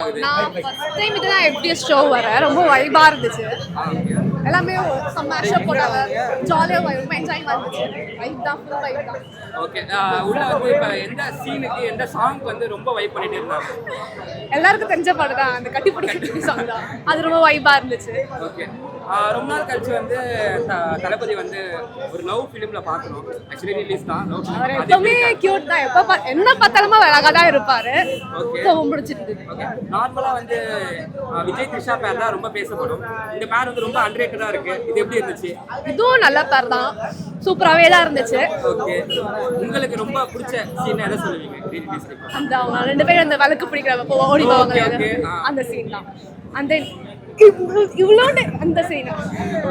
ஆகுது? நான் first time இதுதான் FDS ஷோ வரேன். ரொம்ப வைபா இருந்துச்சு. எல்லாமே செம்ம மேஷப் போட்டாங்க. ஜாலியா ரொம்ப என்ஜாய்மா இருந்துச்சு. வைப் தான், ஃபுல் வைப் தான். ஓகே. உள்ள வந்து இப்ப எந்த சீனுக்கு எந்த சாங்க்கு வந்து ரொம்ப வைப் பண்ணிட்டு இருந்தாங்க? எல்லாருக்கும் தெரிஞ்ச பாட்டு தான் அந்த கட்டி பிடிக்க சாங் தான். அது ரொம்ப வைபா இருந்துச்சு. ஓகே. ரொம்ப நாள் கழிச்சு வந்து தளபதி வந்து ஒரு லவ் ஃபிலிம்ல பார்க்கணும். ஆக்சுவலி ரிலீஸ் தான் லவ் ஃபிலிம். அவர் எப்பவுமே கியூட் தான். என்ன பார்த்தாலுமே அழகா தான் இருப்பாரு. ரொம்ப பிடிச்சிருக்கு. ஓகே. நார்மலா வந்து விஜய் த்ரிஷா பேர் தான் ரொம்ப பேசப்படும். இந்த பேர் வந்து ரொம்ப அண்டர்ரேட்டடா இருக்கு. இது எப்படி இருந்துச்சு? இதுவும் நல்ல பேர் தான். சூப்பராகவே தான் இருந்துச்சு. ஓகே. உங்களுக்கு ரொம்ப பிடிச்ச சீன் எதை சொல்லுவீங்க ரிலீஸ்ல? அந்த அவங்க ரெண்டு பேரும் அந்த வழக்கு பிடிக்கிறப்ப ஓடி போவாங்க அந்த சீன் தான். அந்த இவ்வளோண்டு அந்த சீன்.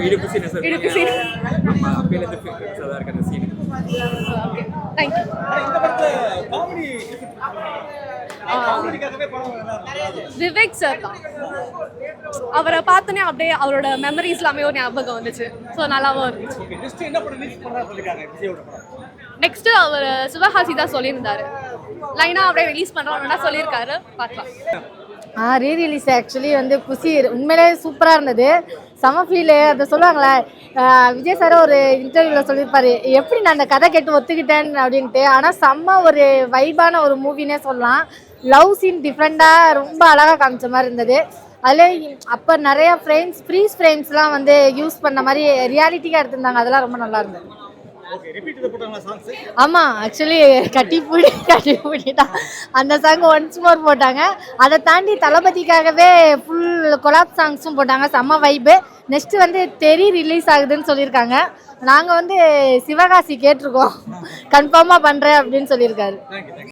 இடுப்பு சீன் சார். இடுப்பு சீன். ஆமா, அப்பையில இருந்து ஃபேவரட்ஸா தான் இருக்கு அந்த சீன். ஓகே. Thank you. இந்த படத்துல காமெடிக்காகவே படம் விவேக் சார் தான். அவரை பார்த்தோன்னே அப்படியே அவரோட மெமரிஸ் எல்லாமே ஒரு ஞாபகம் வந்துச்சு. ஸோ நல்லாவும் இருந்துச்சு. ஓகே. நெக்ஸ்ட் என்ன படம் ரிலீஸ் பண்றா சொல்லிருக்காங்க விஜயோட படம்? நெக்ஸ்ட் அவர் சிவகாசி தான் சொல்லியிருந்தாரு. லைனா அப்படியே ரிலீஸ் பண்றோம்னா சொல்லியிருக்காரு. பார்க்கலாம். ரீ ரிலீஸ் ஆக்சுவலி வந்து குஷி உண்மையிலே சூப்பராக இருந்தது. செம ஃபீலு. அதை சொல்லுவாங்களே விஜய் சார் ஒரு இன்டர்வியூவில் சொல்லியிருப்பாரு எப்படி நான் அந்த கதை கேட்டு ஒத்துக்கிட்டேன் அப்படின்ட்டு. ஆனால் செம்ம ஒரு வைபான ஒரு மூவினே சொல்லலாம். லவ் சீன் டிஃப்ரெண்ட்டாக ரொம்ப அழகாக காமிச்ச மாதிரி இருந்தது. அதில் அப்போ நிறையா ஃப்ரேம்ஸ்லாம் வந்து யூஸ் பண்ண மாதிரி ரியாலிட்டிக்காக எடுத்திருந்தாங்க. அதெல்லாம் ரொம்ப நல்லா இருந்தது. ஓகே. ரிப்பீட் இத போட்டாங்களா சாங்ஸ்? ஆமாம், ஆக்சுவலி கட்டி பூடிதான் அந்த சாங் ஒன்ஸ் மோர் போட்டாங்க. அதை தாண்டி தளபதிக்காகவே ஃபுல் கொலாப் சாங்ஸும் போட்டாங்க. செம்ம வைப்பு. நெக்ஸ்ட்டு வந்து தெரி ரிலீஸ் ஆகுதுன்னு சொல்லியிருக்காங்க. நாங்கள் வந்து சிவகாசி கேட்டிருக்கோம். கன்ஃபார்மாக பண்ணுறேன் அப்படின்னு சொல்லியிருக்காரு. தேங்க்யூ.